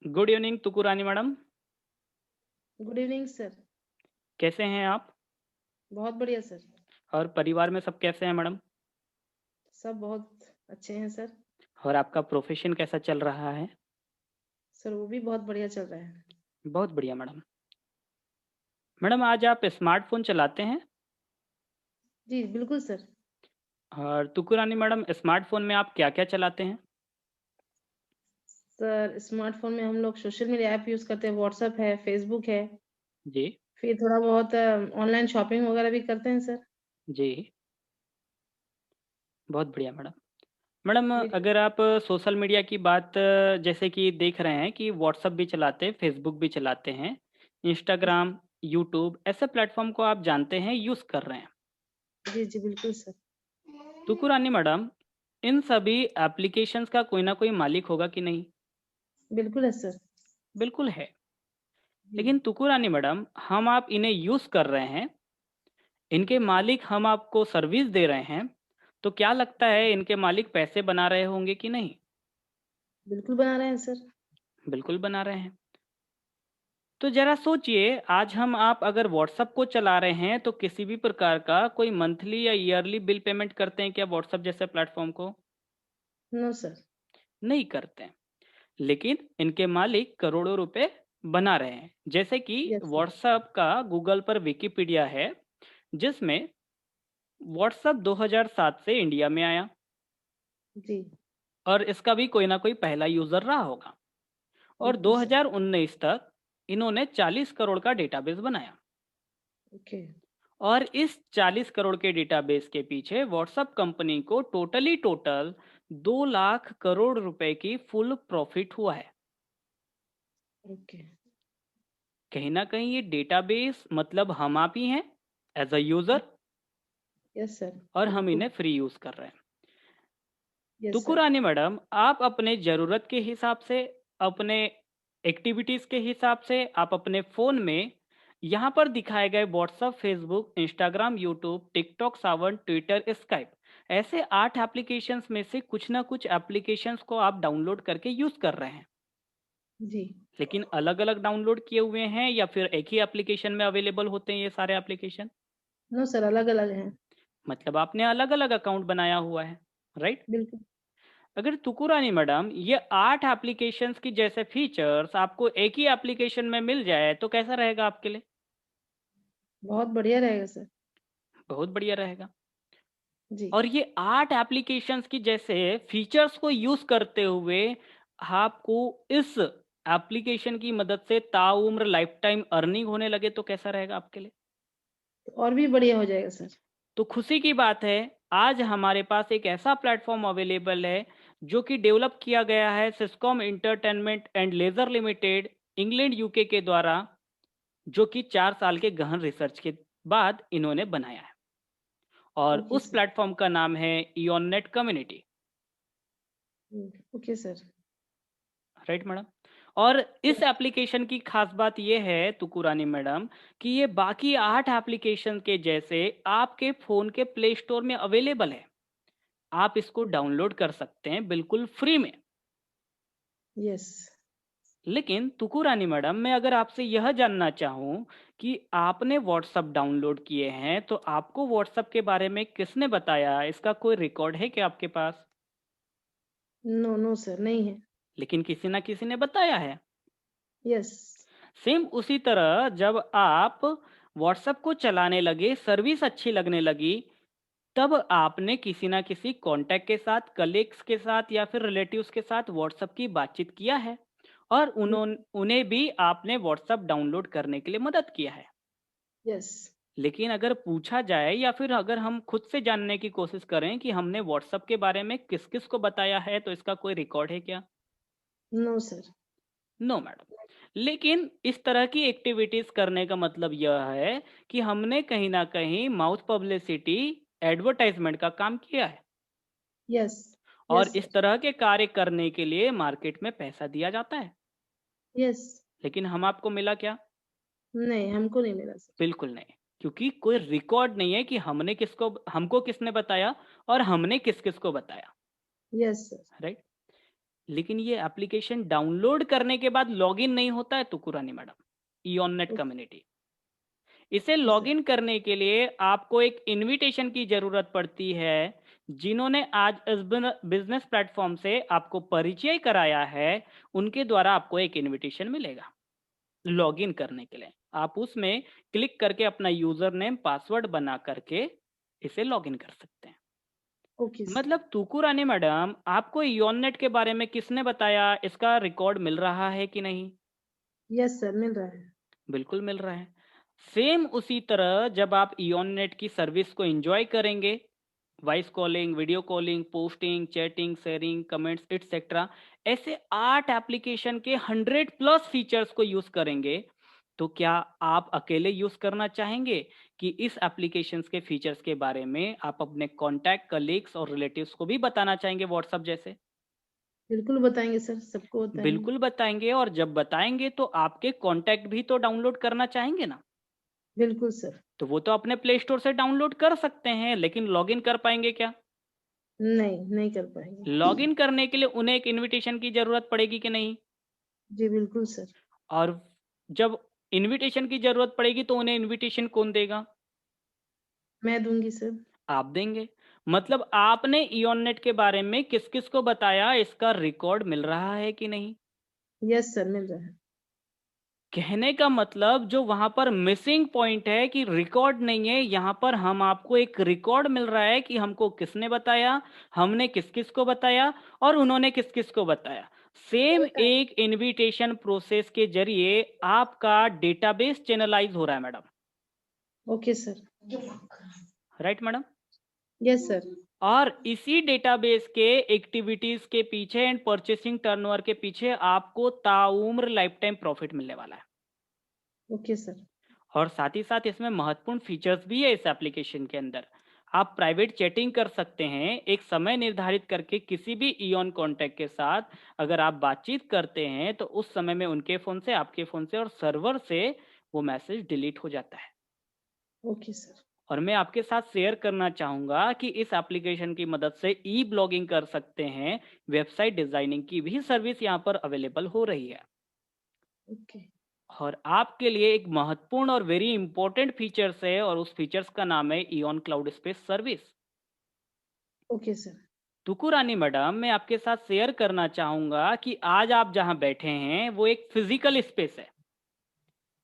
Good evening Tukurani madam. Good evening sir. कैसे हैं आप? बहुत बढ़िया सर। और परिवार में सब कैसे हैं मैडम? सब बहुत अच्छे हैं सर। और आपका प्रोफेशन कैसा चल रहा है? सर वो भी बहुत बढ़िया चल रहा है। बहुत बढ़िया मैडम। मैडम आज आप स्मार्टफ़ोन चलाते हैं? जी, बिल्कुल सर। और तुकुरानी मैडम स्मार्टफ़ोन में आप क्या-क्या चलाते हैं? सर स्मार्टफ़ोन में हम लोग सोशल मीडिया ऐप यूज़ करते हैं, व्हाट्सएप है, फ़ेसबुक है, जी, फिर थोड़ा बहुत ऑनलाइन शॉपिंग वगैरह भी करते हैं सर। जी। बहुत बढ़िया मैडम। मैडम बिल्कुल। अगर आप सोशल मीडिया की बात जैसे कि देख रहे हैं कि व्हाट्सएप भी चलाते हैं, फ़ेसबुक भी चलाते हैं, इंस्टाग्राम, यूट्यूब ऐसे प्लेटफ़ॉर्म को आप जानते हैं, यूज़ कर रहे हैं। जी, जी, बिल्कुल सर। तुकुरानी मैडम, इन सभी एप्लीकेशंस का कोई ना कोई मालिक होगा कि नहीं? बिल्कुल है सर। बिल्कुल है। जी। लेकिन तुकुरानी मैडम, हम आप इन्हें यूज़ कर रहे हैं, इनके मालिक हम आपको सर्विस दे रहे हैं, तो क्या लगता है इनके मालिक पैसे बना रहे होंगे कि नहीं? बिल्कुल बना रहे हैं सर। बिल्कुल बना रहे हैं। तो ज़रा सोचिए, आज हम आप अगर व्हाट्सएप को चला रहे हैं, तो किसी भी प्रकार का कोई मंथली या ईयरली बिल पेमेंट करते हैं क्या व्हाट्सएप जैसे प्लेटफ़ॉर्म को? No sir. नहीं करते हैं। लेकिन इनके मालिक करोड़ों रुपए बना रहे हैं। जैसे कि यस सर। व्हाट्सएप का गूगल पर विकिपीडिया है, जिसमें व्हाट्सएप 2007 से इंडिया में आया जी, और इसका भी कोई ना कोई पहला यूज़र रहा होगा और बिल्कुल सर। 2019 तक इन्होंने 40 करोड़ का डेटाबेस बनाया ओके, और इस 40 करोड़ के डेटाबेस के पीछे व्हाट्सएप कंपनी को टोटल 2 लाख करोड़ रुपए की फुल प्रॉफिट हुआ है। ओके। कहीं ना कहीं ये डेटाबेस मतलब हम आप ही हैं as a user yes sir, और हम बिल्कुल। इन्हें फ्री यूज़ कर रहे हैं। Yes sir. तुकुरानी मैडम, आप अपने ज़रूरत के हिसाब से, अपने एक्टिविटीज़ के हिसाब से, आप अपने फ़ोन में यहाँ पर दिखाए गए WhatsApp, Facebook, Instagram, YouTube, TikTok, Saavn, Twitter, Skype ऐसे 8 एप्लीकेशंस में से कुछ ना कुछ एप्लीकेशंस को आप डाउनलोड करके यूज़ कर रहे हैं। जी। लेकिन अलग-अलग डाउनलोड किए हुए हैं या फिर एक ही एप्लीकेशन में अवेलेबल होते हैं ये सारे एप्लीकेशन? नो सर, अलग-अलग हैं। मतलब आपने अलग-अलग अकाउंट बनाया हुआ है, राइट? बिल्कुल। अगर तुकुरानी मैडम ये 8 एप्लीकेशंस की जैसे फीचर्स आपको एक ही एप्लीकेशन में मिल जाए तो कैसा रहेगा आपके लिए? बहुत बढ़िया रहेगा सर। बहुत बढ़िया रहेगा। जी। और ये 8 एप्लीकेशंस की जैसे फीचर्स को यूज़ करते हुए आपको इस एप्लीकेशन की मदद से ताउम्र लाइफ टाइम अर्निंग होने लगे तो कैसा रहेगा आपके लिए? तो और भी बढ़िया हो जाएगा सर। तो खुशी की बात है, आज हमारे पास एक ऐसा प्लेटफ़ॉर्म अवेलेबल है, जो कि डेवलप किया गया है Siscom entertainment and leisure limited, England UK के द्वारा, जो कि 4 साल के गहन रिसर्च के बाद इन्होंने बनाया है और ओके उस सर। प्लेटफ़ॉर्म का नाम है Eonnet community, okay sir. Right madam? और इस सर एप्लीकेशन की खास बात ये है तुकुरानी मैडम कि ये बाकी 8 एप्लीकेशन के जैसे आपके फ़ोन के प्ले स्टोर में अवेलेबल है। आप इसको डाउनलोड कर सकते हैं बिल्कुल फ्री में। यस। लेकिन तुकुरानी मैडम, मैं अगर आपसे यह जानना चाहूँ कि आपने व्हाट्सएप डाउनलोड किए हैं, तो आपको व्हाट्सएप के बारे में किसने बताया? इसका कोई रिकॉर्ड है क्या आपके पास? नो, नो सर, नहीं है। लेकिन किसी न किसी ने बताया है। यस। सेम उसी तरह जब आप व्हाट्सएप को चलाने लगे, सर्विस अच्छी लगने लगी, तब आपने किसी न किसी कॉन्टैक्ट के साथ, कलीग्स के साथ या फिर रिलेटिव्स के साथ व्हाट्सएप की बातचीत किया है और उन्हें भी आपने व्हाट्सएप डाउनलोड करने के लिए मदद किया है। यस। लेकिन अगर पूछा जाए या फिर अगर हम खुद से जानने की कोशिश करें कि हमने व्हाट्सएप के बारे में किस-किस को बताया है, तो इसका कोई रिकॉर्ड है क्या? No sir. No madam. लेकिन इस तरह की एक्टिविटीज़ करने का मतलब यह है कि हमने कहीं न कहीं माउथ पब्लिसिटी, एडवर्टाइज़मेंट का काम किया है यस। और यस इस सर। तरह के कार्य करने के लिए मार्केट में पैसा दिया जाता है। यस। लेकिन हम आपको मिला क्या? नहीं, हमको नहीं मिला सर। बिल्कुल नहीं। क्योंकि कोई रिकॉर्ड नहीं है कि हमको किसने बताया और हमने किस-किस को बताया, यस सर। राइट? लेकिन ये एप्लीकेशन डाउनलोड करने के बाद लॉगिन नहीं होता है तुकुरानी मैडम, इयोननेट ओके कम्युनिटी। इसे सर। लॉगिन करने के लिए आपको एक इनविटेशन की ज़रूरत पड़ती है। जिन्होंने आज इस बिज़नेस प्लेटफ़ॉर्म से आपको परिचय कराया है, उनके द्वारा आपको एक इनविटेशन मिलेगा, लॉगिन करने के लिए। आप उसमें क्लिक करके अपना यूज़र नेम, पासवर्ड बना करके इसे लॉगिन कर सकते हैं। Okay sir. मतलब तुकुरानी मैडम, आपको इयोननेट के बारे में किसने बताया? इसका रिकॉर्ड मिल रहा है कि नहीं? यस सर, मिल रहा है। बिल्कुल मिल रहा है। सेम उसी तरह जब आप इयोननेट की सर्विस को एंजॉय करेंगे, voice calling, video calling, posting, chatting, sharing, comments etcetera, ऐसे 8 एप्लीकेशन के 100 प्लस फीचर्स को यूज़ करेंगे, तो क्या आप अकेले यूज़ करना चाहेंगे कि इस एप्लीकेशंस के फीचर्स के बारे में आप अपने कॉन्टैक्ट, कलीग्स और रिलेटिव्स को भी बताना चाहेंगे व्हाट्सएप जैसे? बिल्कुल बताएँगे सर, सबको बताएँगे। बिल्कुल बताएँगे, और जब बताएँगे तो आपके कॉन्टैक्ट भी तो डाउनलोड करना चाहेंगे ना? बिल्कुल सर। तो वो तो अपने प्ले स्टोर से डाउनलोड कर सकते हैं, लेकिन लॉगिन कर पाएँगे क्या? नहीं, नहीं कर पाएँगे। लॉगिन करने के लिए उन्हें एक इनविटेशन की ज़रूरत पड़ेगी कि नहीं? जी, बिल्कुल सर। और जब इनविटेशन की ज़रूरत पड़ेगी तो उन्हें इनविटेशन कौन देगा? मैं दूँगी सर। आप देंगे। मतलब आपने इयोननेट के बारे में किस-किस को बताया, इसका रिकॉर्ड मिल रहा है कि नहीं? यस सर, मिल रहा है। कहने का मतलब जो वहाँ पर मिसिंग पॉइंट है कि रिकॉर्ड नहीं है, यहाँ पर हम आपको एक रिकॉर्ड मिल रहा है कि हमको किसने बताया, हमने किस-किस को बताया और उन्होंने किस-किस को बताया। सेम एक इन्विटेशन प्रोसेस के ज़रिए आपका डेटाबेस चैनलाइज़ हो रहा है madam. Okay sir. Right madam? Yes sir. और इसी डेटाबेस के एक्टिविटीज़ के पीछे एंड परचेसिंग टर्नओवर के पीछे आपको ताउम्र लाइफ टाइम प्रॉफ़िट मिलने वाला है। Okay sir. और साथ ही साथ इसमें महत्वपूर्ण फीचर्स भी है इस एप्लीकेशन के अंदर। आप प्राइवेट चैटिंग कर सकते हैं, एक समय निर्धारित करके किसी भी इयॉन कॉन्टैक्ट के साथ अगर आप बातचीत करते हैं, तो उस समय में उनके फ़ोन से, आपके फ़ोन से और सर्वर से वो मैसेज डिलीट हो जाता है। Okay sir. और मैं आपके साथ शेयर करना चाहूँगा कि इस एप्लीकेशन की मदद से ई-ब्लॉगिंग कर सकते हैं, वेबसाइट डिज़ाइनिंग की भी सर्विस यहाँ पर अवेलेबल हो रही है। ओके। और आपके लिए एक महत्वपूर्ण और वेरी इंपॉर्टेंट फीचर्स है, और उस फीचर्स का नाम है Eon cloud space service. Okay sir. Tukurani madam, मैं आपके साथ शेयर करना चाहूँगा कि आज आप जहाँ बैठे हैं, वो एक फिज़िकल स्पेस है,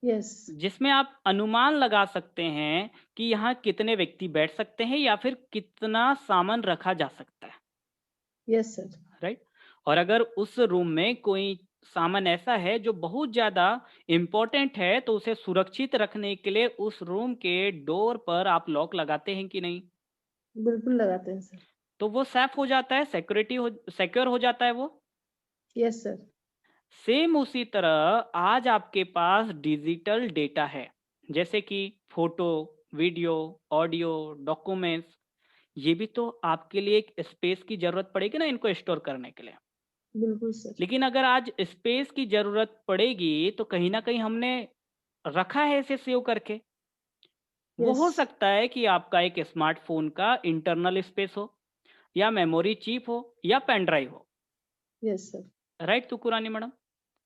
यस। जिसमें आप अनुमान लगा सकते हैं कि यहाँ कितने व्यक्ति बैठ सकते हैं या फिर कितना सामान रखा जा सकता है, यस सर। राइट? और अगर उस रूम में कोई सामान ऐसा है जो बहुत ज़्यादा इम्पोर्टेंट है, तो उसे सुरक्षित रखने के लिए उस रूम के डोर पर आप लॉक लगाते हैं कि नहीं? बिल्कुल लगाते हैं सर। तो वो सेफ हो जाता है, सिक्योर हो जाता है वो। Yes sir. सेम उसी तरह आज आपके पास डिजिटल डेटा है, जैसे कि फोटो, वीडियो, ऑडियो, डॉक्यूमेंट्स, ये भी तो आपके लिए एक स्पेस की ज़रूरत पड़ेगी ना इनको स्टोर करने के लिए। बिल्कुल सर। लेकिन अगर आज स्पेस की ज़रूरत पड़ेगी, तो कहीं न कहीं हमने रखा है इसे सेव करके। वो यस। हो सकता है कि आपका एक स्मार्टफ़ोन का इंटरनल स्पेस हो, या मेमोरी चिप हो, या पेन ड्राइव हो। Yes sir. Right Tukurani madam?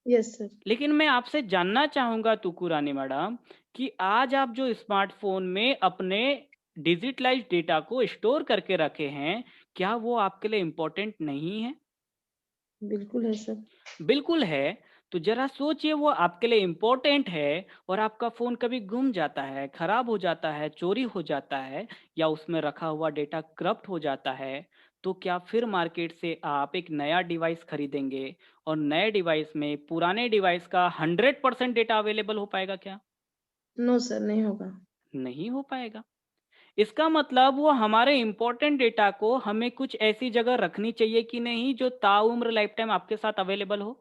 Yes sir. लेकिन मैं आपसे जानना चाहूँगा तुकुरानी मैडम, कि आज आप जो स्मार्टफ़ोन में अपने डिजिटलाइज़्ड डेटा को स्टोर करके रखे हैं, क्या वो आपके लिए इम्पोर्टेंट नहीं है? बिल्कुल है सर। बिल्कुल है। तो ज़रा सोचिए, वो आपके लिए इम्पोर्टेंट है और आपका फ़ोन कभी गुम जाता है, ख़राब हो जाता है, चोरी हो जाता है, या उसमें रखा हुआ डेटा करप्ट हो जाता है, तो क्या फिर मार्केट से आप एक नया डिवाइस खरीदेंगे और नए डिवाइस में पुराने डिवाइस का 100% डेटा अवेलेबल हो पाएगा क्या? नो सर, नहीं होगा। नहीं हो पाएगा। इसका मतलब वो हमारे इम्पोर्टेंट डेटा को हमें कुछ ऐसी जगह रखनी चाहिए कि नहीं, जो ताउम्र लाइफ़ टाइम आपके साथ अवेलेबल हो?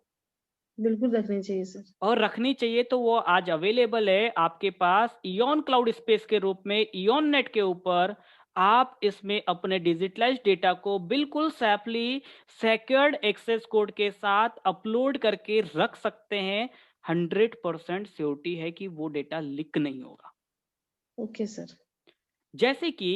बिल्कुल रखनी चाहिए सर। और रखनी चाहिए तो वो आज अवेलेबल है आपके पास इयॉन क्लाउड स्पेस के रूप में, इयॉन नेट के ऊपर। आप इसमें अपने डिजिटलाइज्ड डेटा को बिल्कुल सेफली सिक्योर्ड एक्सेस कोड के साथ अपलोड करके रख सकते हैं। 100% श्योरिटी है कि वो डेटा लीक नहीं होगा। Okay sir. जैसे कि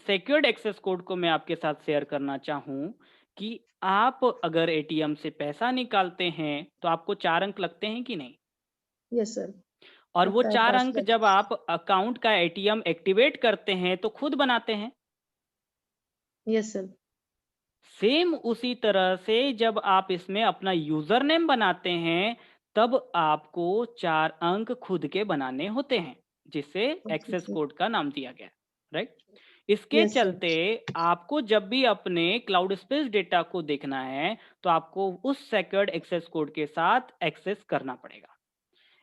सिक्योर्ड एक्सेस कोड को मैं आपके साथ शेयर करना चाहूँ, कि आप अगर एटीएम से पैसा निकालते हैं, तो आपको 4 अंक लगते हैं कि नहीं? यस सर, और वो लगता है 4 पाँच अंक लग जब आप अकाउंट का एटीएम एक्टिवेट करते हैं, तो खुद बनाते हैं। यस सर, सेम उसी तरह से जब आप इसमें अपना यूज़र नेम बनाते हैं, तब आपको 4 अंक खुद के बनाने होते हैं, जिसे ओके एक्सेस सर, कोड का नाम दिया गया है, राइट? इसके यस सर, चलते आपको जब भी अपने क्लाउड स्पेस डेटा को देखना है, तो आपको उस सेक्योर्ड एक्सेस कोड के साथ एक्सेस करना पड़ेगा।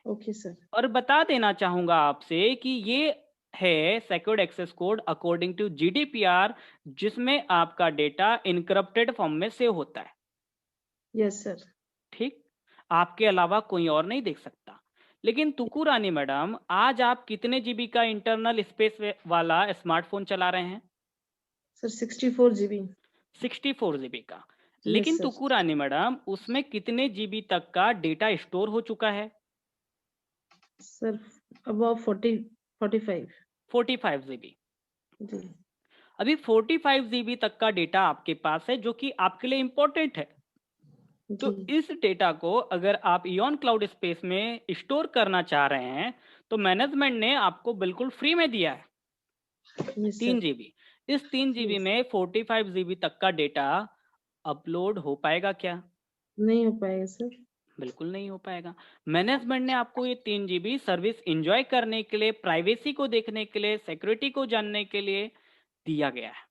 ओके सर, और बता देना चाहूँगा आपसे कि ये है secured access code according to GDPR, जिसमें आपका डेटा एन्क्रिप्टेड फॉर्म में सेव होता है, यस सर। ठीक? आपके अलावा कोई और नहीं देख सकता। लेकिन तुकू रानी मैडम, आज आप कितने जीबी का इंटरनल स्पेस वाला स्मार्टफ़ोन चला रहे हैं? Sir 64 GB. 64 जीबी का। यस लेकिन सर, तुकू रानी मैडम, उसमें कितने जीबी तक का डेटा स्टोर हो चुका है? Sir above 40 45 45 GB. जी, अभी 45 जीबी तक का डेटा आपके पास है, जो कि आपके लिए इम्पोर्टेंट है। तो जी, इस डेटा को अगर आप इओन क्लाउड स्पेस में स्टोर करना चाह रहे हैं, तो मैनेजमेंट ने आपको बिल्कुल फ्री में दिया है यस 3 सर, जीबी। इस 3 जीबी यस। में 45 जीबी तक का डेटा अपलोड हो पाएगा क्या? नहीं हो पाएगा सर। बिल्कुल नहीं हो पाएगा। मैनेजमेंट ने आपको ये 3 जीबी सर्विस एन्जॉय करने के लिए, प्राइवेसी को देखने के लिए, सिक्योरिटी को जानने के लिए दिया गया है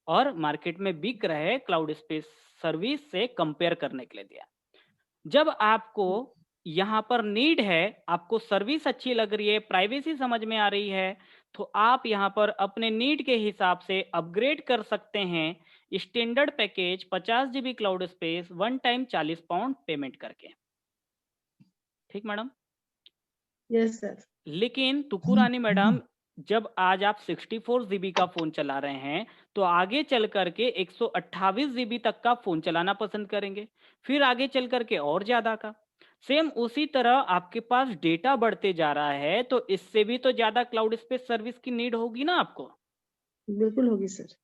और मार्केट में बिक रहे क्लाउड स्पेस सर्विस से कंपेयर करने के लिए दिया। जब आपको यहाँ पर नीड है, आपको सर्विस अच्छी लग रही है, प्राइवेसी समझ में आ रही है, तो आप यहाँ पर अपने नीड के हिसाब से अपग्रेड कर सकते हैं standard package 50 GB cloud space one time 40 pound payment करके। ठीक मैडम? यस सर, लेकिन तुकुरानी मैडम, जब आज आप 64 जीबी का फ़ोन चला रहे हैं, तो आगे चल कर के 128 जीबी तक का फ़ोन चलाना पसंद करेंगे, फिर आगे चल कर के और ज़्यादा का। सेम उसी तरह आपके पास डेटा बढ़ते जा रहा है, तो इससे भी तो ज़्यादा क्लाउड स्पेस सर्विस की नीड होगी ना आपको। बिल्कुल होगी सर।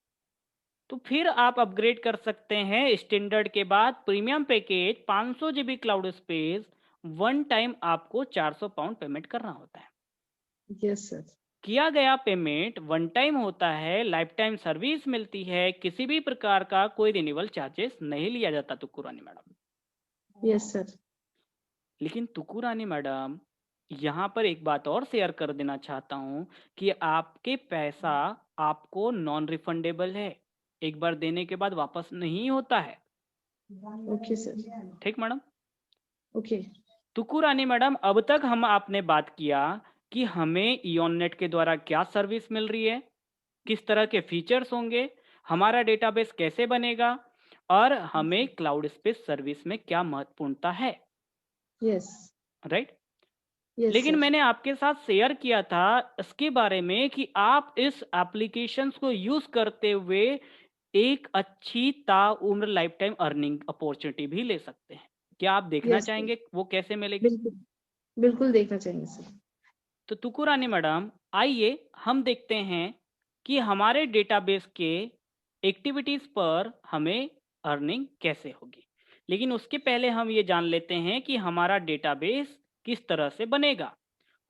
तो फिर आप अपग्रेड कर सकते हैं स्टैंडर्ड के बाद premium package 500 GB cloud space, one time आपको 400 पाउंड पेमेंट करना होता है। यस सर, किया गया पेमेंट वन टाइम होता है, लाइफ टाइम सर्विस मिलती है, किसी भी प्रकार का कोई रिन्यूअल चार्जेस नहीं लिया जाता तुक्कू रानी मैडम। यस सर, लेकिन तुक्कू रानी मैडम, यहाँ पर एक बात और शेयर कर देना चाहता हूँ कि आपके पैसा आपको नॉन रिफंडेबल है, एक बार देने के बाद वापस नहीं होता है। ओके सर, ठीक मैडम? ओके, तुक्कू रानी मैडम, अब तक हम आपने बात किया कि हमें इयोननेट के द्वारा क्या सर्विस मिल रही है, किस तरह के फीचर्स होंगे, हमारा डेटाबेस कैसे बनेगा और हमें क्लाउड स्पेस सर्विस में क्या महत्वपूर्णता है, यस, राइट? यस लेकिन सर, मैंने आपके साथ शेयर किया था इसके बारे में कि आप इस एप्लीकेशंस को यूज करते हुए एक अच्छी ताउम्र लाइफ टाइम अर्निंग अपॉर्चुनिटी भी ले सकते हैं। क्या आप देखना यस सर, चाहेंगे वो कैसे मिलेगी? बिल्कुल, बिल्कुल देखना चाहेंगे सर। तो तुकुरानी मैडम, आइए हम देखते हैं कि हमारे डेटाबेस के एक्टिविटीज़ पर हमें अर्निंग कैसे होगी। लेकिन उसके पहले हम ये जान लेते हैं कि हमारा डेटाबेस किस तरह से बनेगा।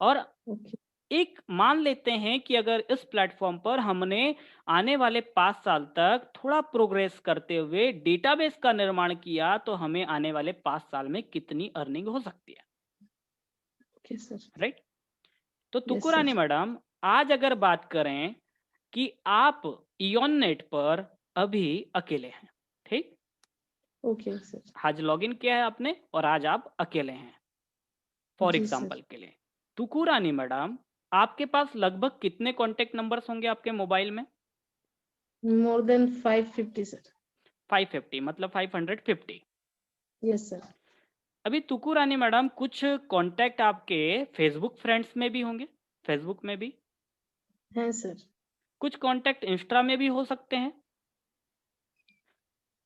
और ओके, एक मान लेते हैं कि अगर इस प्लेटफॉर्म पर हमने आने वाले 5 साल तक थोड़ा प्रोग्रेस करते हुए डेटाबेस का निर्माण किया, तो हमें आने वाले 5 साल में कितनी अर्निंग हो सकती है, ओके सर, राइट? तो यस तुकुरानी सर, मैडम, आज अगर बात करें कि आप इयोन नेट पर अभी अकेले हैं, ठीक? ओके सर, आज लॉगिन किया है आपने और आज आप अकेले हैं, फॉर जी सर। एग्जाम्पल के लिए। तुकुरानी मैडम, आपके पास लगभग कितने कॉन्टैक्ट नंबर्स होंगे आपके मोबाइल में? More than 550 sir. 550 मतलब 550। यस सर, अभी तुकुरानी मैडम, कुछ कॉन्टैक्ट आपके फेसबुक फ्रेंड्स में भी होंगे, फेसबुक में भी। हैं सर। कुछ कॉन्टैक्ट इंस्टा में भी हो सकते हैं।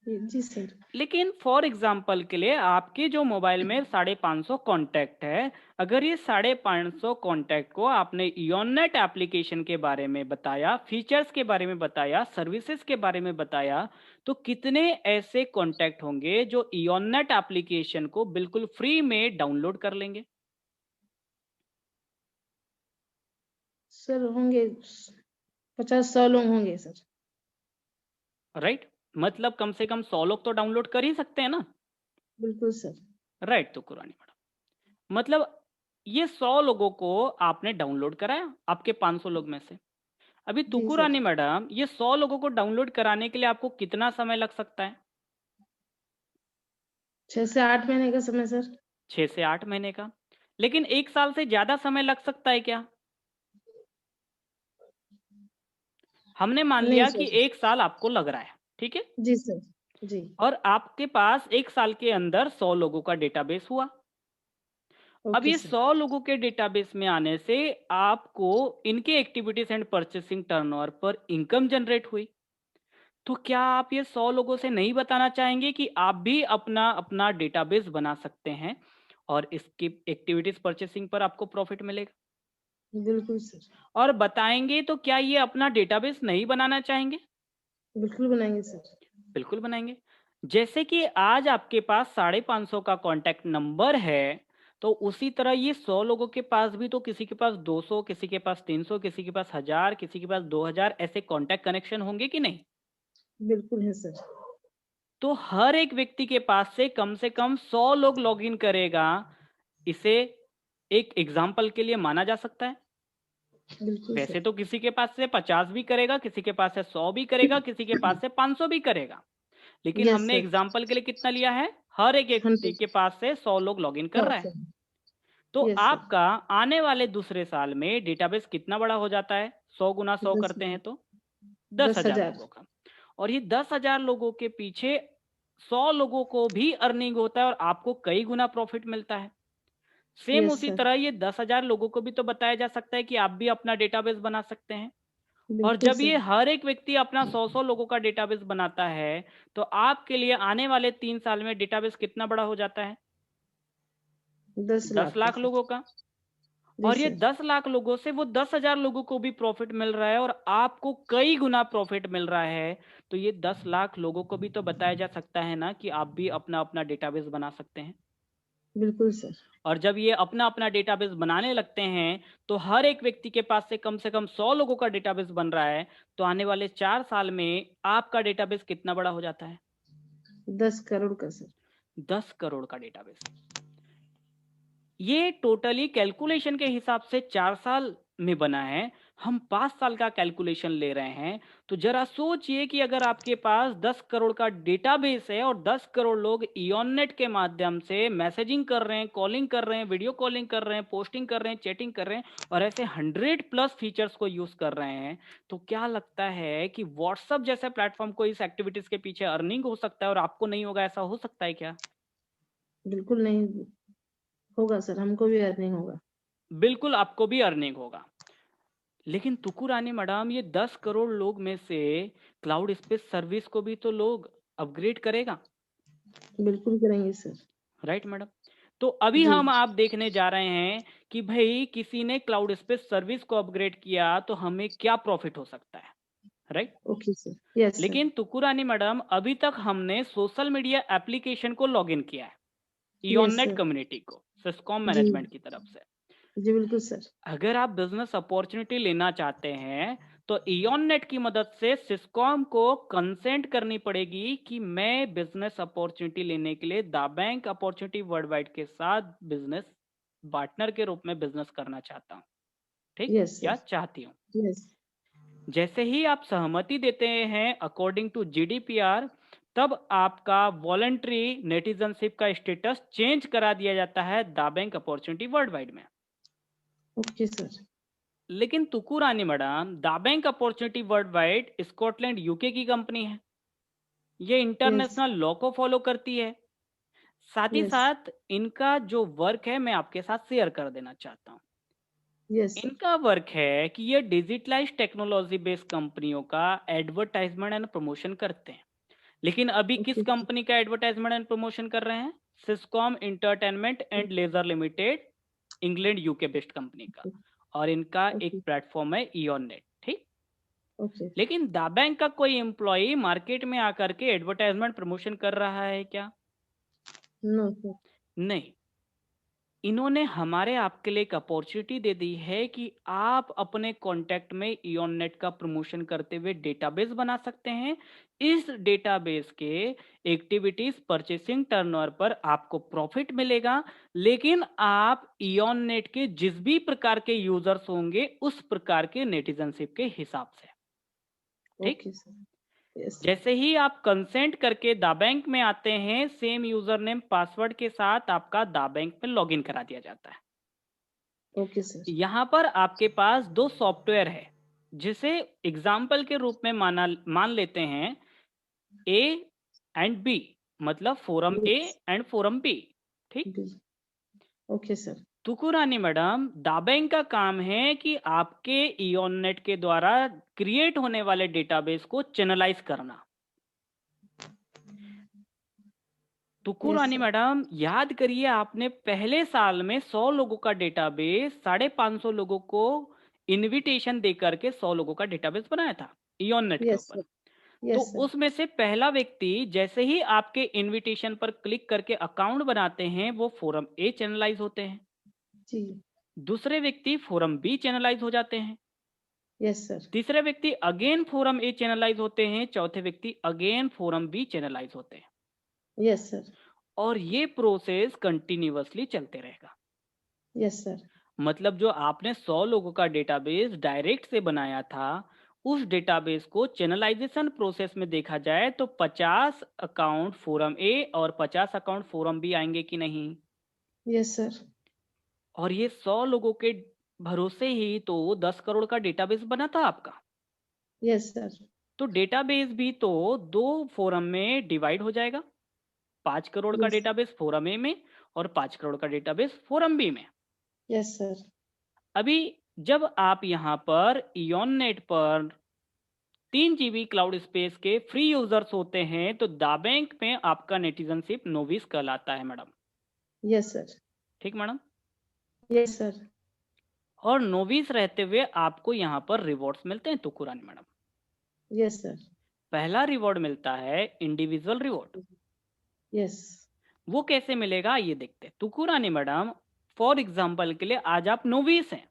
जी सर। लेकिन फॉर एग्जांपल के लिए आपके जो मोबाइल में 550 कॉन्टैक्ट है, अगर ये 550 कॉन्टैक्ट को आपने इयोननेट एप्लीकेशन के बारे में बताया, फीचर्स के बारे में बताया, सर्विसेज के बारे में बताया, तो कितने ऐसे कॉन्टैक्ट होंगे जो इयोननेट एप्लीकेशन को बिल्कुल फ्री में डाउनलोड कर लेंगे? सर होंगे 50-100 लोग होंगे सर। राइट? मतलब कम से कम 100 लोग तो डाउनलोड कर ही सकते हैं ना? बिल्कुल सर। राइट, तो कुरानी मैडम, मतलब ये 100 लोगों को आपने डाउनलोड कराया आपके 500 लोग में से। अभी जी तुकु सर। रानी मैडम, ये 100 लोगों को डाउनलोड कराने के लिए आपको कितना समय लग सकता है? 6 से 8 महीने का समय सर। 6 से 8 महीने का। लेकिन 1 साल से ज़्यादा समय लग सकता है क्या? हमने मान नहीं लिया कि सर। 1 साल आपको लग रहा है, ठीक है? जी सर। जी। और आपके पास 1 साल के अंदर 100 लोगों का डेटाबेस हुआ। अब ओके ये सर। 100 लोगों के डेटाबेस में आने से आपको इनके एक्टिविटीज़ एंड परचेसिंग टर्नओवर पर इनकम जनरेट हुई। तो क्या आप ये 100 लोगों से नहीं बताना चाहेंगे कि आप भी अपना अपना डेटाबेस बना सकते हैं और इसकी एक्टिविटीज परचेसिंग पर आपको प्रॉफिट मिलेगा? बिल्कुल सर। और बताएंगे तो क्या ये अपना डेटाबेस नहीं बनाना चाहेंगे? बिल्कुल बनाएँगे सर। बिल्कुल बनाएंगे। जैसे कि आज आपके पास 550 का कॉन्टैक्ट नंबर है, तो उसी तरह ये 100 लोगों के पास भी, तो किसी के पास 200, किसी के पास 300, किसी के पास 1000, किसी के पास 2000 ऐसे कॉन्टैक्ट कनेक्शन होंगे कि नहीं? बिल्कुल है सर। तो हर एक व्यक्ति के पास से कम 100 लोग लॉगिन करेगा। इसे एक एग्जाम्पल के लिए माना जा सकता है। बिल्कुल वैसे सर। तो किसी के पास से 50 भी करेगा, किसी के पास से 100 भी करेगा, किसी के पास से 500 भी करेगा। लेकिन यस हमने सर। एग्जाम्पल के लिए कितना लिया है? हर एक व्यक्ति 100 के पास से 100 लोग लॉगिन कर रहा है। 100 तो यस सर। आपका आने वाले दूसरे साल में डेटाबेस कितना बड़ा हो जाता है? 100 गुना 100 10 करते हैं तो 10,000 10,000 लोगों का। और ये 10,000 लोगों के पीछे 100 लोगों को भी अर्निंग होता है और आपको कई गुना प्रॉफिट मिलता है। सेम यस उसी सर। तरह ये 10,000 लोगों को भी तो बताया जा सकता है कि आप भी अपना डेटाबेस बना सकते हैं। और बिल्कुल जब ये सर। हर एक व्यक्ति अपना 100-100 लोगों का डेटाबेस बनाता है, तो आपके लिए आने वाले 3 साल में डेटाबेस कितना बड़ा हो जाता है? 10 10 लाख का लाख सर। लोगों का। जी और ये सर। 10 लाख लोगों से वो 10,000 लोगों को भी प्रॉफिट मिल रहा है और आपको कई गुना प्रॉफिट मिल रहा है। तो ये 10 लाख लोगों को भी तो बताया जा सकता है ना कि आप भी अपना अपना डेटाबेस बना सकते हैं। बिल्कुल सर। और जब ये अपना अपना डेटाबेस बनाने लगते हैं, तो हर एक व्यक्ति के पास से कम 100 लोगों का डेटाबेस बन रहा है। तो आने वाले 4 साल में आपका डेटाबेस कितना बड़ा हो जाता है? 10 करोड़ का सर। 10 करोड़ का डेटाबेस। ये टोटली कैलकुलेशन के हिसाब से 4 साल में बना है। हम 5 साल का कैलकुलेशन ले रहे हैं। तो ज़रा सोचिए कि अगर आपके पास 10 करोड़ का डेटाबेस है और 10 करोड़ लोग इयोननेट के माध्यम से मैसेजिंग कर रहे हैं, कॉलिंग कर रहे हैं, वीडियो कॉलिंग कर रहे हैं, पोस्टिंग कर रहे हैं, चैटिंग कर रहे हैं और ऐसे 100 प्लस फीचर्स को यूज़ कर रहे हैं। तो क्या लगता है कि व्हाट्सएप जैसे प्लेटफ़ॉर्म को इस एक्टिविटीज़ के पीछे अर्निंग हो सकता है और आपको नहीं होगा, ऐसा हो सकता है क्या? बिल्कुल नहीं होगा सर, हमको भी अर्निंग होगा। बिल्कुल आपको भी अर्निंग होगा। लेकिन तुकु रानी मैडम, ये 10 करोड़ लोग में से क्लाउड स्पेस सर्विस को भी तो लोग अपग्रेड करेगा। बिल्कुल करेंगे सर। Right madam? तो अभी जी। हम आप देखने जा रहे हैं कि भाई किसी ने क्लाउड स्पेस सर्विस को अपग्रेड किया तो हमें क्या प्रॉफिट हो सकता है। Right? Okay sir. Yes sir. लेकिन तुकु रानी मैडम, अभी तक हमने सोशल मीडिया एप्लीकेशन को लॉगिन किया है, यस इयोननेट सर। कम्युनिटी को सिस्कॉम जी। मैनेजमेंट की तरफ से। जी, बिल्कुल सर। अगर आप बिजनेस अपॉर्चुनिटी लेना चाहते हैं, तो इयोननेट की मदद से सिस्कॉम को कंसेंट करनी पड़ेगी कि मैं बिजनेस अपॉर्चुनिटी लेने के लिए दा बैंक अपॉर्चुनिटी वर्ल्ड वाइड के साथ बिजनेस पार्टनर के रूप में बिजनेस करना चाहता हूँ, ठीक, यस या सर। चाहती हूँ। यस। जैसे ही आप सहमति देते हैं अकॉर्डिंग टू जीडीपीआर, तब आपका वॉलंटरी नेटिजनशिप का स्टेटस चेंज करा दिया जाता है दा बैंक अपॉर्चुनिटी वर्ल्ड वाइड में। Okay sir. लेकिन तुकु रानी मैडम, दा bank opportunity world wide Scotland UK की कंपनी है। ये यस। इंटरनेशनल लॉ को फॉलो करती है। साथ ही यस। साथ इनका जो वर्क है मैं आपके साथ शेयर कर देना चाहता हूँ। Yes sir. इनका वर्क है कि ये डिजिटलाइज टेक्नोलॉजी बेस्ड कंपनियों का एडवर्टाइजमेंट एंड प्रमोशन करते हैं। लेकिन अभी किस ओके सर। कंपनी का एडवर्टाइजमेंट एंड प्रमोशन कर रहे हैं? Siscom entertainment and leisure limited, England UK based company का, और इनका ओके एक प्लेटफॉर्म है इयन नेट। ठीक। ओके। लेकिन दा बैंक का कोई एम्प्लॉय मार्केट में आकर के एडवर्टाइजमेंट प्रमोशन कर रहा है क्या? No sir. नहीं। इन्होंने हमारे आपके लिए एक अपॉर्चुनिटी दे दी है कि आप अपने कॉन्टैक्ट में इयन नेट का प्रमोशन करते हुए डेटाबेस बना सकते हैं। इस डेटाबेस के एक्टिविटीज परचेसिंग टर्नओवर पर आपको प्रॉफिट मिलेगा, लेकिन आप इयन नेट के जिस भी प्रकार के यूजर्स होंगे उस प्रकार के नेटिजनशिप के हिसाब से। ठीक। Okay sir. Yes sir. जैसे ही आप कंसेंट करके दा बैंक में आते हैं, सेम यूजर नेम पासवर्ड के साथ आपका दा बैंक में लॉगिन करा दिया जाता है। Okay sir. यहाँ पर आपके पास दो सॉफ्टवेयर है, जिसे एग्जाम्पल के रूप में मान लेते हैं ए एंड बी, मतलब forum A yes. And forum B. ठीक। B. Okay sir. Tukurani madam, दाबैंक का काम है कि आपके इयन नेट के द्वारा क्रिएट होने वाले डेटाबेस को चैनलाइज करना। Yes तुकुरानी sir. मैडम, याद करिए आपने पहले साल में 100 लोगों का डेटाबेस 550 लोगों को इनविटेशन दे करके 100 लोगों का डेटाबेस बनाया था इयन नेट के यस ऊपर। सर। तो यस सर। उसमें से पहला व्यक्ति जैसे ही आपके इनविटेशन पर क्लिक करके अकाउंट बनाते हैं, वो फोरम ए चैनलाइज होते हैं। जी। दूसरे व्यक्ति फोरम बी चैनलाइज हो जाते हैं। Yes sir. तीसरे व्यक्ति अगेन फोरम ए चैनलाइज होते हैं। चौथे व्यक्ति अगेन फोरम बी चैनलाइज होते हैं। Yes sir. और ये प्रोसेस कंटिन्यूअसली चलते रहेगा। Yes sir. मतलब जो आपने 100 लोगों का डेटाबेस डायरेक्ट से बनाया था, उस डेटाबेस को चैनलाइजेशन प्रोसेस में देखा जाए तो 50 अकाउंट फोरम ए और 50 अकाउंट फोरम बी आएंगे कि नहीं? Yes sir. और ये 100 लोगों के भरोसे ही तो 10 करोड़ का डेटाबेस बना था आपका। Yes sir. तो डेटाबेस भी तो दो फोरम में डिवाइड हो जाएगा, 5 करोड़ का यस। डेटाबेस फोरम ए में और 5 करोड़ का डेटाबेस फोरम बी में। Yes sir. अभी जब आप यहाँ पर इयन नेट पर 3 GB क्लाउड स्पेस के फ्री यूजर्स होते हैं, तो दा बैंक में आपका नेटिजनशिप नोविस कहलाता है मैडम। Yes sir. ठीक मैडम। Yes sir. और नोविस रहते हुए आपको यहाँ पर रिवॉर्ड्स मिलते हैं तुकुरानी मैडम। Yes sir. पहला रिवॉर्ड मिलता है इंडिविजुअल रिवॉर्ड। यस। वो कैसे मिलेगा ये देखते हैं तुकुरानी मैडम। फॉर एग्जाम्पल के लिए आज आप नोविस हैं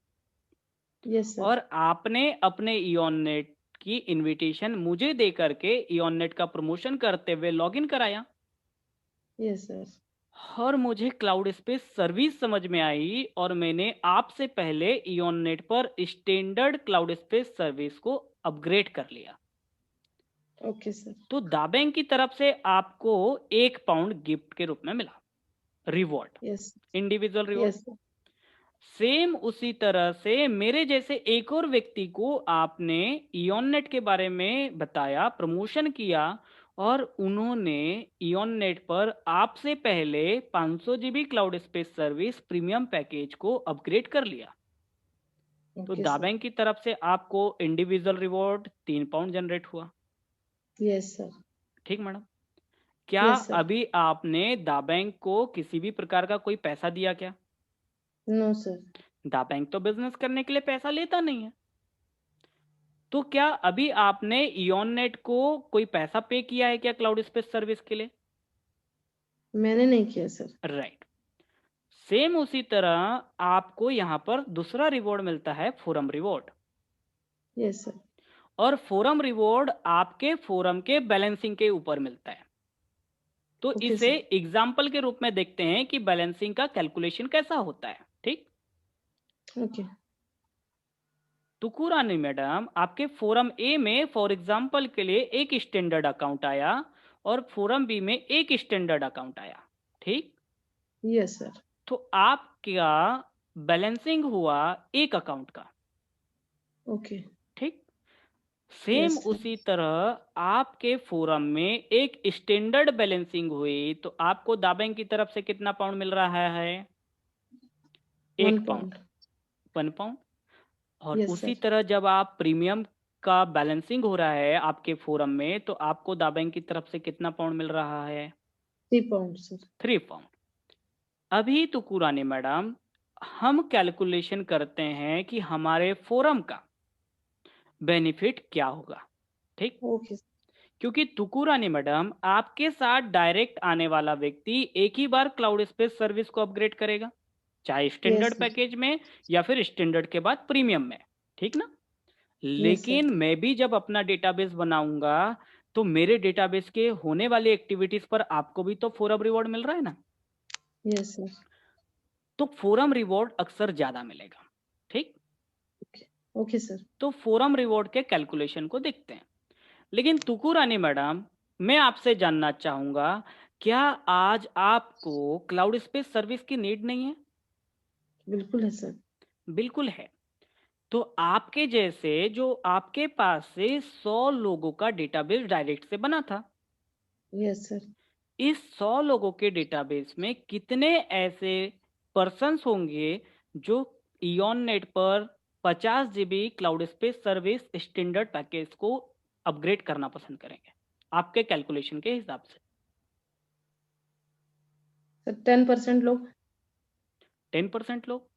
यस सर। और आपने अपने इयन नेट की इनविटेशन मुझे दे करके इयन नेट का प्रमोशन करते हुए लॉगिन कराया, यस सर। और मुझे क्लाउड स्पेस सर्विस समझ में आई और मैंने आपसे पहले इयन नेट पर स्टैंडर्ड क्लाउड स्पेस सर्विस को अपग्रेड कर लिया। Okay sir. तो दा बैंक की तरफ से आपको £1 गिफ्ट के रूप में मिला, reward, yes. Individual reward. Yes sir. Same उसी तरह से मेरे जैसे एक और व्यक्ति को आपने इयन नेट के बारे में बताया, प्रमोशन किया, और उन्होंने इयन नेट पर आपसे पहले 500 GB cloud space service premium package को अपग्रेड कर लिया। तो ओके दा सर। बैंक की तरफ से आपको इंडिविजुअल रिवॉर्ड £3 जनरेट हुआ। Yes sir. ठीक मैडम। क्या यस सर। अभी आपने दा बैंक को किसी भी प्रकार का कोई पैसा दिया क्या? No sir. दा बैंक तो बिजनेस करने के लिए पैसा लेता नहीं है। तो क्या अभी आपने इयन नेट को कोई पैसा पे किया है क्या क्लाउड स्पेस सर्विस के लिए? मैंने नहीं किया सर। राइट। सेम उसी तरह आपको यहाँ पर दूसरा रिवॉर्ड मिलता है, फोरम रिवॉर्ड। Yes sir. और फोरम रिवॉर्ड आपके फोरम के बैलेंसिंग के ऊपर मिलता है। तो ओके इसे सर। एग्जाम्पल के रूप में देखते हैं कि बैलेंसिंग का कैलकुलेशन कैसा होता है। ठीक। ओके। तुकुरानी मैडम, आपके फोरम ए में फॉर एग्जाम्पल के लिए एक स्टैंडर्ड अकाउंट आया और फोरम बी में एक स्टैंडर्ड अकाउंट आया। ठीक। Yes sir. तो आपका बैलेंसिंग हुआ एक अकाउंट का। ओके। ठीक। Same yes sir. उसी तरह आपके फोरम में एक स्टैंडर्ड बैलेंसिंग हुई, तो आपको दा बैंक की तरफ से कितना पाउंड मिल रहा है? 1 1 पाउंड। पाउंड। 1 पाउंड। और यस उसी सर। तरह जब आप प्रीमियम का बैलेंसिंग हो रहा है आपके फोरम में, तो आपको दा बैंक की तरफ से कितना पाउंड मिल रहा है? 3 पाउंड सर। 3 पाउंड। अभी तो कुरानी मैडम हम कैलकुलेशन करते हैं कि हमारे फोरम का बेनिफिट क्या होगा, ठीक? Okay sir. क्योंकि तुकुरानी मैडम आपके साथ डायरेक्ट आने वाला व्यक्ति एक ही बार क्लाउड स्पेस सर्विस को अपग्रेड करेगा, चाहे यस स्टैंडर्ड सर। पैकेज में या फिर स्टैंडर्ड के बाद प्रीमियम में, ठीक ना? Yes sir. लेकिन मैं भी जब अपना डेटाबेस बनाऊंगा तो मेरे डेटाबेस के होने वाली एक्टिविटीज पर आपको भी तो फोरम रिवॉर्ड मिल रहा है ना, यस सर। तो फोरम रिवॉर्ड अक्सर ज्यादा मिलेगा, ठीक? Okay sir. तो फोरम रिवॉर्ड के कैलकुलेशन को देखते हैं। लेकिन तुकू रानी मैडम, मैं आपसे जानना चाहूंगा, क्या आज आपको क्लाउड स्पेस सर्विस की नीड नहीं है? बिल्कुल है सर। बिल्कुल है। तो आपके जैसे जो आपके पास से 100 लोगों का डेटाबेस डायरेक्ट से बना था, यस सर। इस 100 लोगों के डेटाबेस में कितने ऐसे पर्सन्स होंगे जो इयॉन नेट पर 50 GB cloud space service standard package को अपग्रेड करना पसंद करेंगे आपके कैलकुलेशन के हिसाब से? सर 10% लोग। 10% लोग?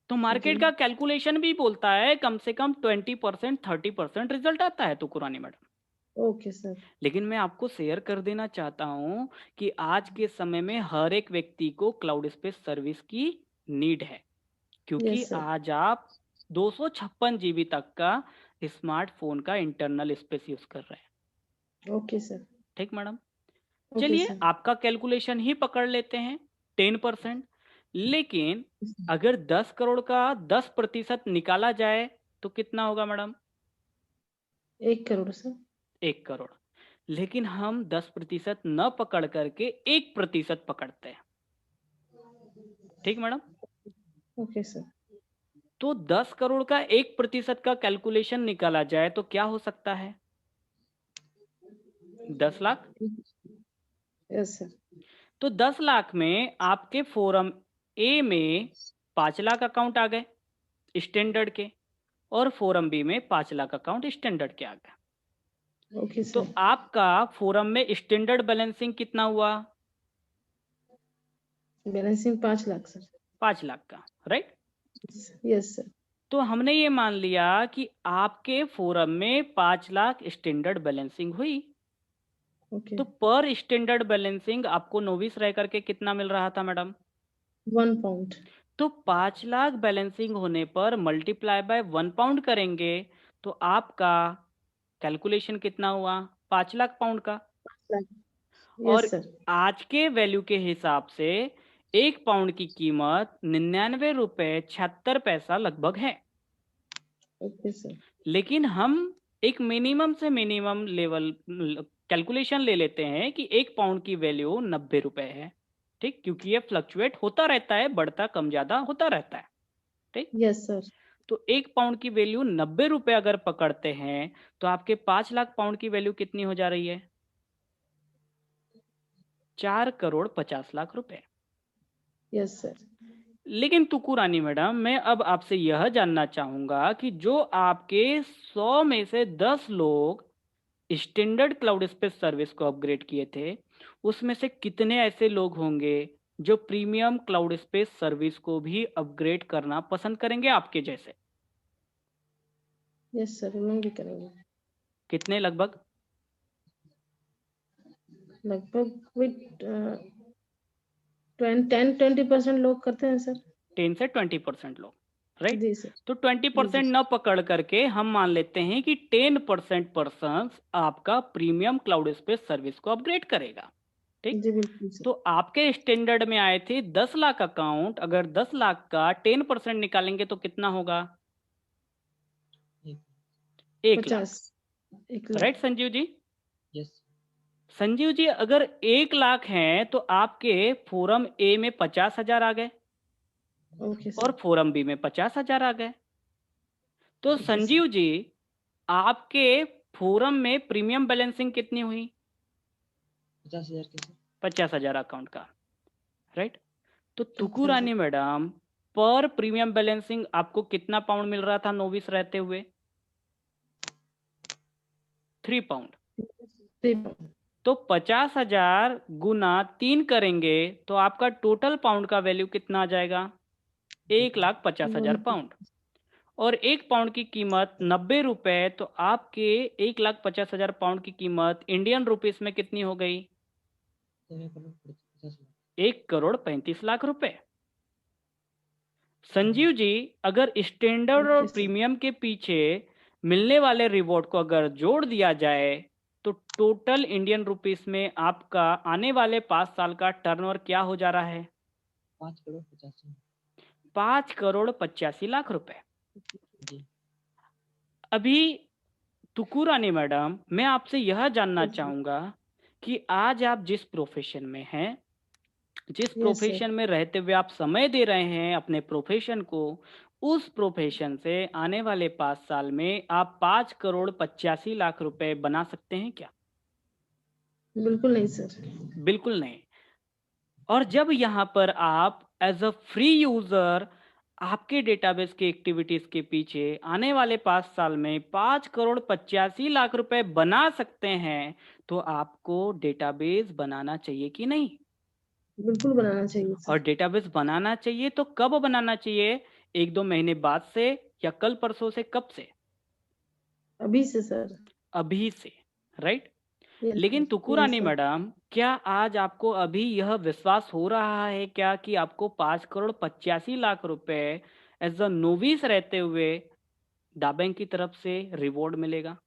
तो जी। मार्केट का कैलकुलेशन भी बोलता है कम से कम 20% 30% रिजल्ट आता है तो कुरानी मैडम। Okay sir. लेकिन मैं आपको शेयर कर देना चाहता हूं कि आज के समय में हर एक व्यक्ति को क्लाउड स्पेस सर्विस की नीड है, क्योंकि यस सर। आज आप 256 जीबी तक का स्मार्टफोन का इंटरनल स्पेस यूज कर रहे हैं, ओके सर। ठीक मैडम? ओके चलिए सर। आपका कैलकुलेशन ही पकड़ लेते हैं, 10%। लेकिन अगर 10 करोड़ का 10% निकाला जाए तो कितना होगा मैडम? 1 करोड़ सर। 1 करोड़। लेकिन हम 10% न पकड़ करके 1% पकड़ते हैं, ठीक मैडम? Okay sir. तो 10 करोड़ का 1% का कैलकुलेशन निकाला जाए तो क्या हो सकता है? 10 लाख। Yes sir. तो 10 लाख में आपके फोरम ए में 5 लाख अकाउंट आ गए स्टैंडर्ड के, और फोरम बी में 5 लाख अकाउंट स्टैंडर्ड के आ गए। ओके तो सर। आपका फोरम में स्टैंडर्ड बैलेंसिंग कितना हुआ? Balancing 5 lakh sir. 5 लाख का, राइट? Yes sir. तो हमने ये मान लिया कि आपके फोरम में 5 लाख स्टैंडर्ड बैलेंसिंग हुई। ओके। तो पर स्टैंडर्ड बैलेंसिंग आपको नोविस रह करके कितना मिल रहा था मैडम? 1 पाउंड। तो 5 लाख बैलेंसिंग होने पर मल्टीप्लाई बाय 1 पाउंड करेंगे तो आपका कैलकुलेशन कितना हुआ? 5 लाख पाउंड का। 5 लाख। और यस सर। आज के वैल्यू के हिसाब से 1 पाउंड की कीमत 99 रुपए 76 पैसा लगभग है। Okay sir. लेकिन हम एक मिनिमम से मिनिमम लेवल कैलकुलेशन ले लेते हैं कि 1 पाउंड की वैल्यू 90 रुपए है, ठीक? क्योंकि ये फ्लक्चुएट होता रहता है, बढ़ता कम ज्यादा होता रहता है, ठीक? Yes sir. तो 1 पाउंड की वैल्यू 90 रुपए अगर पकड़ते हैं तो आपके 5 लाख पाउंड की वैल्यू कितनी हो जा रही है? 4 करोड़ 50 लाख रुपए। Yes sir. लेकिन तुकू रानी मैडम, मैं अब आपसे यह जानना चाहूंगा कि जो आपके 100 में से 10 लोग स्टैंडर्ड क्लाउड स्पेस सर्विस को अपग्रेड किए थे, उसमें से कितने ऐसे लोग होंगे जो प्रीमियम क्लाउड स्पेस सर्विस को भी अपग्रेड करना पसंद करेंगे आपके जैसे? यस सर, उन लोग भी करेंगे। कितने लगभग? लगभग विथ 10-20% लोग करते हैं सर। 10 से 20% लोग, राइट? जी सर। तो जी जी 20% न पकड़ करके हम मान लेते हैं कि 10% पर्सन आपका प्रीमियम क्लाउड स्पेस सर्विस को अपग्रेड करेगा, ठीक? जी बिल्कुल सर। तो आपके स्टैंडर्ड में आए थे 10 लाख अकाउंट, अगर 10 लाख का 10% निकालेंगे तो कितना होगा? 1 लाख, 50। 1 लाख। राइट संजीव जी? यस। संजीव जी, अगर 1 लाख हैं तो आपके फोरम ए में 50,000 आ गए ओके और सर। फोरम बी में 50,000 आ गए। तो ओके सर। संजीव जी, आपके फोरम में प्रीमियम बैलेंसिंग कितनी हुई? 50,000 के सर। 50,000 अकाउंट का, राइट? तो तुकू हाँ जी। रानी मैडम, पर प्रीमियम बैलेंसिंग आपको कितना पाउंड मिल रहा था नोविस रहते हुए? 3 पाउंड। 3 पाउंड। तो 50,000 गुना 3 करेंगे तो आपका टोटल पाउंड का वैल्यू कितना आ जाएगा? 1,50,000 पाउंड। और 1 पाउंड की कीमत 90 रुपए, तो आपके 1,50,000 पाउंड की कीमत इंडियन रुपीस में कितनी हो गई? 1,35,00,000 रुपए। संजीव जी, अगर स्टैंडर्ड और ओके सर। प्रीमियम के पीछे मिलने वाले रिवॉर्ड को अगर जोड़ दिया जाए तो टोटल इंडियन रुपीस में आपका आने वाले 5 साल का टर्नओवर क्या हो जा रहा है? 5,85,00,000। 5,85,00,000 रुपए। जी अभी तुकू रानी मैडम, मैं आपसे यह जानना जी। चाहूंगा कि आज आप जिस प्रोफेशन में हैं, जिस यस सर। प्रोफेशन में रहते हुए आप समय दे रहे हैं अपने प्रोफेशन को, उस प्रोफेशन से आने वाले 5 साल में आप 5,85,00,000 रुपए बना सकते हैं क्या? बिल्कुल नहीं सर। बिल्कुल नहीं। और जब यहाँ पर आप एज अ फ्री यूजर आपके डेटाबेस की एक्टिविटीज के पीछे आने वाले 5 साल में 5,85,00,000 रुपए बना सकते हैं, तो आपको डेटाबेस बनाना चाहिए कि नहीं? बिल्कुल बनाना चाहिए और सर। डेटाबेस बनाना चाहिए तो कब बनाना चाहिए? 1-2 महीने बाद से या कल परसों से? कब से? अभी से सर। अभी से, राइट? यस लेकिन सर। तुकू यस रानी सर। मैडम, क्या आज आपको अभी यह विश्वास हो रहा है क्या कि आपको 5,85,00,000 रुपए एज अ नोविस रहते हुए डा बैंक की तरफ से रिवॉर्ड मिलेगा?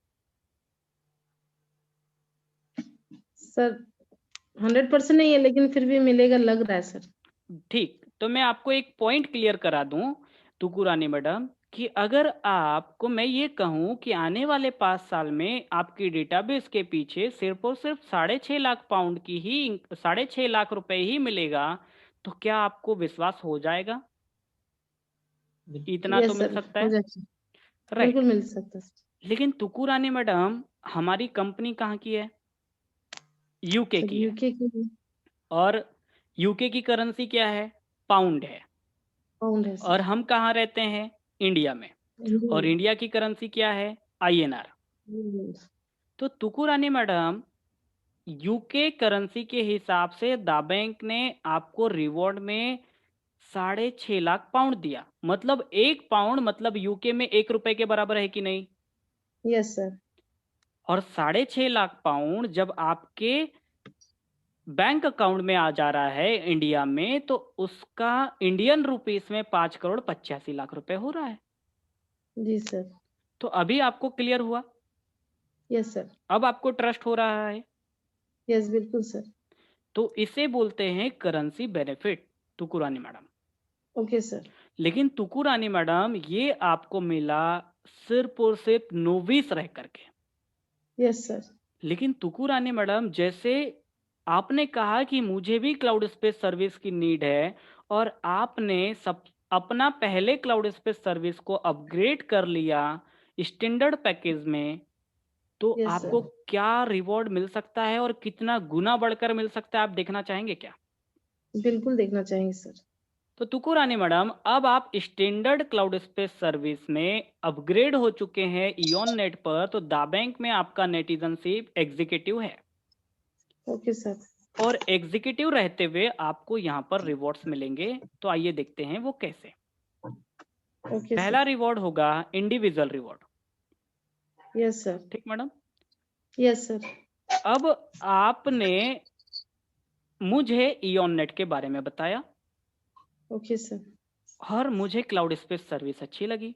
सर 100% नहीं है, लेकिन फिर भी मिलेगा लग रहा है सर। ठीक, तो मैं आपको एक पॉइंट क्लियर करा दूं तुकू रानी मैडम, कि अगर आपको मैं ये कहूं कि आने वाले 5 साल में आपकी डेटाबेस के पीछे सिर्फ और सिर्फ 6.5 लाख पाउंड की ही 6.5 लाख रुपए ही मिलेगा, तो क्या आपको विश्वास हो जाएगा? बिल्कुल। इतना तो यस मिल सर, सकता हो है, जाए। राइट? बिल्कुल मिल सकता है लेकिन तुकू रानी मैडम, हमारी कंपनी कहाँ की है? UK sir. की है। यूके की और यूके की करेंसी क्या है? पाउंड है। पाउंड है और सर। हम कहाँ रहते हैं? इंडिया में। और इंडियन। इंडिया की करेंसी क्या है? आईएनआर। तो तुकू रानी मैडम, यूके करेंसी के हिसाब से दा बैंक ने आपको रिवॉर्ड में 6.5 लाख पाउंड दिया। मतलब 1 पाउंड मतलब यूके में 1 रुपए के बराबर है कि नहीं? Yes sir. और 6.5 लाख पाउंड जब आपके बैंक अकाउंट में आ जा रहा है इंडिया में, तो उसका इंडियन रुपीस में 5,85,00,000 रुपए हो रहा है। जी सर। तो अभी आपको क्लियर हुआ? Yes sir. अब आपको ट्रस्ट हो रहा है? यस बिल्कुल सर। तो इसे बोलते हैं currency benefit, Tukurani madam. Okay sir. लेकिन तुकुरानी मैडम, ये आपको मिला सिर्फ और सिर्फ नोविस रह करके। Yes sir. लेकिन तुकुरानी मैडम, जैसे आपने कहा कि मुझे भी क्लाउड स्पेस सर्विस की नीड है, और आपने सब अपना पहले क्लाउड स्पेस सर्विस को अपग्रेड कर लिया स्टैंडर्ड पैकेज में, तो यस आपको सर। क्या रिवॉर्ड मिल सकता है और कितना गुना बढ़कर मिल सकता है, आप देखना चाहेंगे क्या? बिल्कुल देखना चाहेंगे सर। तो तुकुरानी मैडम, अब आप स्टैंडर्ड क्लाउड स्पेस सर्विस में अपग्रेड हो चुके हैं इयॉन नेट पर, तो दा बैंक में आपका नेटिजनशिप एग्जीक्यूटिव है। Okay sir. और एग्जीक्यूटिव रहते हुए आपको यहाँ पर रिवॉर्ड्स मिलेंगे। तो आइए देखते हैं वो कैसे। ओके पहला सर। रिवॉर्ड होगा इंडिविजुअल रिवॉर्ड। Yes sir. ठीक मैडम? Yes sir. अब आपने मुझे इयॉन नेट के बारे में बताया ओके सर। और मुझे क्लाउड स्पेस सर्विस अच्छी लगी,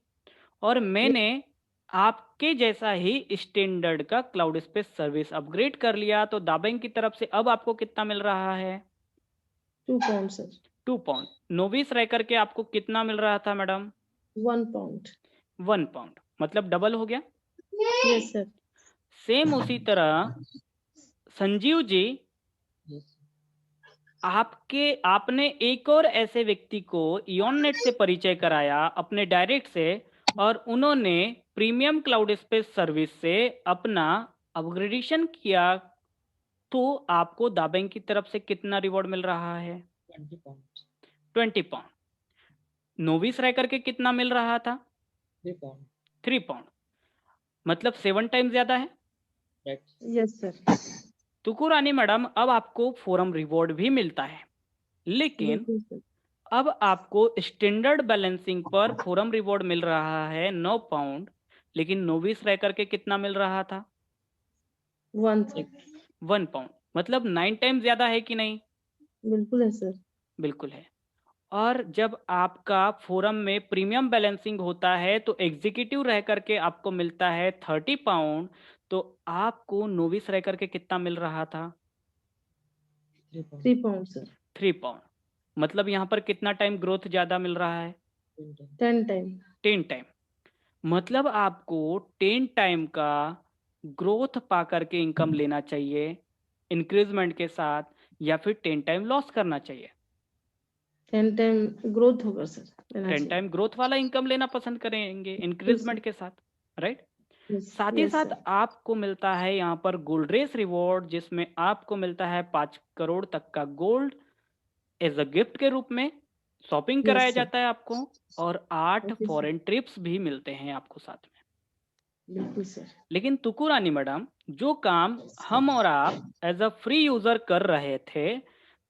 और मैंने आपके जैसा ही स्टैंडर्ड का क्लाउड स्पेस सर्विस अपग्रेड कर लिया। तो दा बैंक की तरफ से अब आपको कितना मिल रहा है? 2 पाउंड सर। 2 पाउंड। नोविस रह करके आपको कितना मिल रहा था मैडम? 1 पाउंड। 1 पाउंड, मतलब डबल हो गया। Yes sir. सेम उसी तरह संजीव जी, यस आपने एक और ऐसे व्यक्ति को इयॉननेट से परिचय कराया अपने डायरेक्ट से, और उन्होंने प्रीमियम क्लाउड स्पेस सर्विस से अपना अपग्रेडेशन किया। तो आपको दा बैंक की तरफ से कितना रिवॉर्ड मिल रहा है? 20 पाउंड। 20 पाउंड। नोविस रह करके कितना मिल रहा था? 3 पाउंड। 3 पाउंड। मतलब 7 टाइम्स ज्यादा है। Right. यस सर, तुकू रानी मैडम, अब आपको फोरम रिवॉर्ड भी मिलता है, लेकिन बिल्कुल सर, अब आपको स्टैंडर्ड बैलेंसिंग पर फोरम रिवॉर्ड मिल रहा है 9 पाउंड, लेकिन नोविस रह करके कितना मिल रहा था? 1 सर, 1 पाउंड। मतलब 9 टाइम ज्यादा है कि नहीं? बिल्कुल है सर, बिल्कुल है। और जब आपका फोरम में प्रीमियम बैलेंसिंग होता है तो एग्जीक्यूटिव रह करके आपको मिलता है 30 पाउंड, तो आपको नोविस रह करके कितना मिल रहा था? 3 pound. 3 pound sir, 3 pound. मतलब यहाँ पर कितना टाइम ग्रोथ ज़्यादा मिल रहा है? 10 time. 10 time, 10 time. मतलब आपको 10 टाइम का ग्रोथ पा करके इनकम लेना चाहिए इंक्रीजमेंट के साथ, या फिर 10 टाइम लॉस करना चाहिए? 10 टाइम ग्रोथ होगा सर, लेना 10 चाहिए। टाइम ग्रोथ वाला इनकम लेना पसंद करेंगे बिल्कुल इंक्रीजमेंट सर, के साथ, राइट? यस साथ ही यस साथ सर, आपको मिलता है यहाँ पर गोल्ड रेस रिवॉर्ड, जिसमें आपको मिलता है 5 करोड़ तक का गोल्ड एज अ गिफ्ट के रूप में, शॉपिंग कराया यस सर, जाता है आपको, और 8 ओके सर, फॉरेन ट्रिप्स भी मिलते हैं आपको साथ में। बिल्कुल सर, लेकिन तुकू रानी मैडम, जो काम हम और आप एज अ फ्री यूजर कर रहे थे,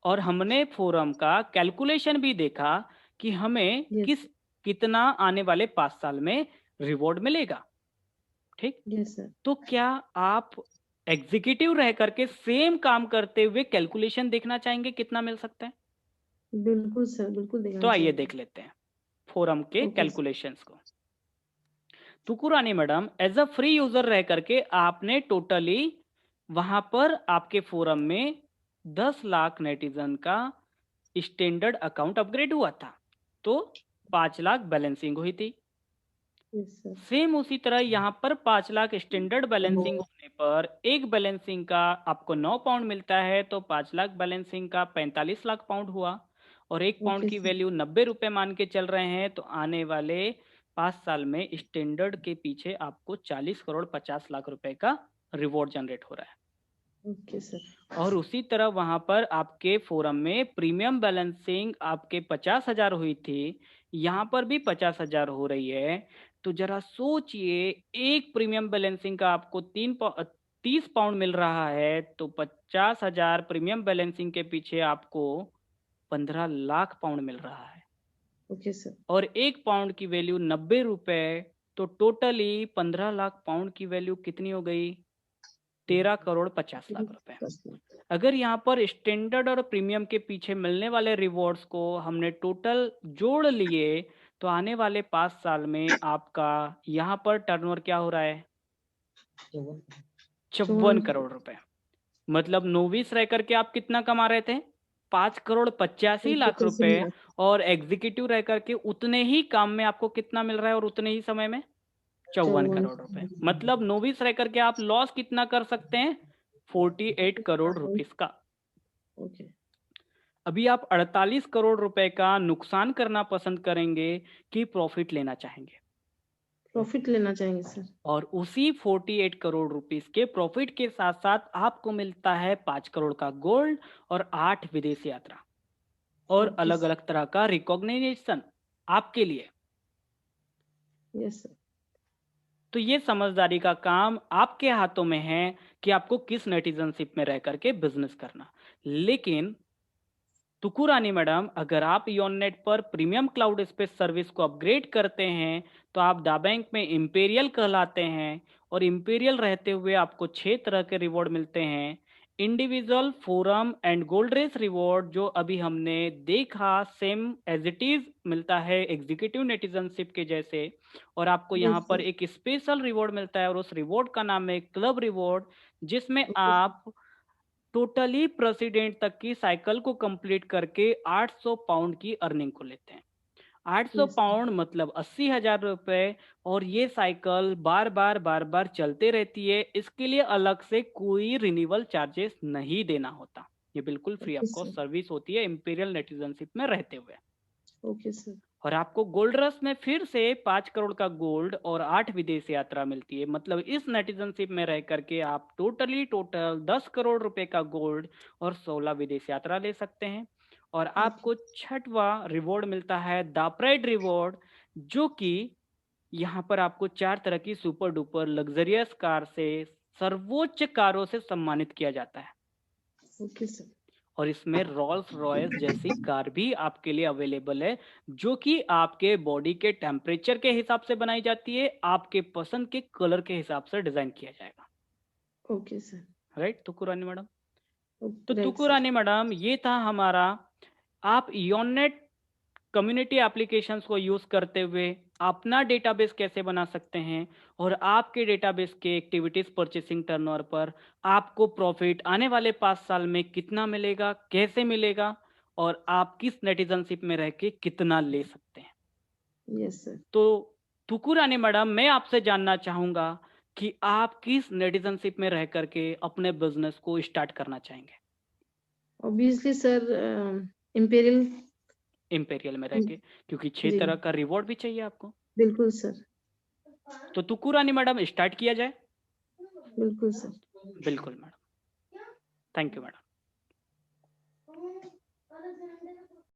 और हमने फोरम का कैलकुलेशन भी देखा कि हमें यस कितना आने वाले 5 साल में रिवॉर्ड मिलेगा, ठीक? यस सर, तो क्या आप एग्जीक्यूटिव रह करके सेम काम करते हुए कैलकुलेशन देखना चाहेंगे कितना मिल सकता है? बिल्कुल सर, बिल्कुल तो देखना आइए चाहेंगे। देख लेते हैं फोरम के ओके सर, कैलकुलेशंस को। Tukurani madam, as a free user रह करके आपने टोटली वहां पर आपके फोरम में 10 लाख नेटिजन का स्टैंडर्ड अकाउंट अपग्रेड हुआ था, तो 5 लाख बैलेंसिंग हुई थी। यस सर, सेम उसी तरह यहाँ पर 5 लाख स्टैंडर्ड बैलेंसिंग होने पर एक बैलेंसिंग का आपको 9 पाउंड मिलता है, तो 5 लाख बैलेंसिंग का 45 लाख पाउंड हुआ, और एक पाउंड ओके की सर, वैल्यू 90 रुपए मान के चल रहे हैं, तो आने वाले 5 साल में स्टैंडर्ड के पीछे आपको 40 करोड़ 50 लाख रुपए का रिवॉर्ड जनरेट हो रहा है। ओके सर, और उसी तरह वहां पर आपके फोरम में प्रीमियम बैलेंसिंग आपके 50,000 हुई थी, यहाँ पर भी 50,000 हो रही है। तो जरा सोचिए, एक प्रीमियम बैलेंसिंग का आपको 30 पाउंड मिल रहा है, तो 50,000 प्रीमियम बैलेंसिंग के पीछे आपको 15 लाख पाउंड मिल रहा है, ओके सर, और एक पाउंड की वैल्यू 90 रुपए, तो टोटली 15 लाख पाउंड की वैल्यू कितनी हो गई? 13 करोड़ 50 लाख रुपए। अगर यहाँ पर स्टैंडर्ड और प्रीमियम के पीछे मिलने वाले रिवॉर्ड्स को हमने टोटल जोड़ लिए, तो आने वाले 5 साल में आपका यहाँ पर टर्नओवर क्या हो रहा है? 51. 54 करोड़ रुपए। मतलब नोविस रह करके आप कितना कमा रहे थे? 5 करोड़ 85 लाख रुपए, और एग्जीक्यूटिव रह करके उतने ही काम में आपको कितना मिल रहा है, और उतने ही समय में 54 करोड़ रुपए। मतलब नोविस रह करके आप लॉस कितना कर सकते हैं? 48 करोड़ रुपीस का। ओके, अभी आप 48 करोड़ रुपए का नुकसान करना पसंद करेंगे कि प्रॉफिट लेना चाहेंगे? प्रॉफिट लेना चाहेंगे सर, और उसी 48 करोड़ रुपीस के प्रॉफिट के साथ साथ आपको मिलता है 5 करोड़ का गोल्ड और 8 विदेश यात्रा, और ओके अलग सर, अलग तरह का रिकॉग्निशन आपके लिए। यस सर, तो ये समझदारी का काम आपके हाथों में है कि आपको किस नेटिजनशिप में रह करके बिजनेस करना। लेकिन तुकुरानी मैडम, अगर आप योननेट पर प्रीमियम क्लाउड स्पेस सर्विस को अपग्रेड करते हैं, तो आप दा बैंक में इंपेरियल कहलाते हैं, और इंपेरियल रहते हुए आपको 6 तरह के रिवॉर्ड मिलते हैं। Individual, forum and gold race reward, जो अभी हमने देखा, सेम एज इट इज मिलता है एग्जीक्यूटिव नेटिजनशिप के जैसे, और आपको यहाँ यस पर सर, एक स्पेशल रिवॉर्ड मिलता है, और उस रिवॉर्ड का नाम है क्लब रिवॉर्ड, जिसमें ओके सर, आप टोटली प्रेसिडेंट तक की साइकिल को कंप्लीट करके 800 पाउंड की अर्निंग को लेते हैं। 800 यस सर, पाउंड मतलब 80,000 रुपए, और ये साइकिल बार बार चलते रहती है। इसके लिए अलग से कोई रिन्यूअल चार्जेस नहीं देना होता, ये बिल्कुल free okay of cost sir, service होती है इंपीरियल नेटिजनशिप में रहते हुए। ओके सर, और आपको गोल्ड रश में फिर से 5 करोड़ का गोल्ड और 8 विदेश यात्रा मिलती है। मतलब इस नेटिजनशिप में रह करके आप टोटल 10 करोड़ रुपए का गोल्ड और 16 विदेश यात्रा ले सकते हैं। और आपको छठवां रिवॉर्ड मिलता है द प्राइड रिवॉर्ड, जो कि यहाँ पर आपको 4 तरह की सुपर डुपर लग्जरियस कार से सर्वोच्च कारों से सम्मानित किया जाता है ओके सर। और इसमें रोल्स रॉयस जैसी कार भी आपके लिए अवेलेबल है, जो कि आपके बॉडी के टेम्परेचर के हिसाब से बनाई जाती है, आपके पसंद के कलर के हिसाब से डिजाइन किया जाएगा। Okay sir. राइट तुकु रानी मैडम? तो राइट तुकु सर। रानी मैडम, ये था हमारा आप योनेट कम्युनिटी एप्लीकेशंस को यूज करते हुए अपना डेटाबेस कैसे बना सकते हैं और आपके डेटाबेस के एक्टिविटीज परचेसिंग टर्नओवर पर आपको प्रॉफिट आने वाले 5 साल में कितना मिलेगा, कैसे मिलेगा और आप किस नेटिजनशिप में रह के कितना ले सकते हैं। Yes sir. तो तुकु रानी मैडम, मैं आपसे जानना चाहूंगा कि आप किस नेटिजनशिप में रह करके अपने बिजनेस को स्टार्ट करना चाहेंगे? Obviously sir imperial. इंपेरियल में रह के, क्योंकि 6 जी तरह का रिवॉर्ड भी चाहिए आपको। बिल्कुल सर। तो तुकु रानी मैडम, स्टार्ट किया जाए? बिल्कुल सर। बिल्कुल मैडम। Thank you madam.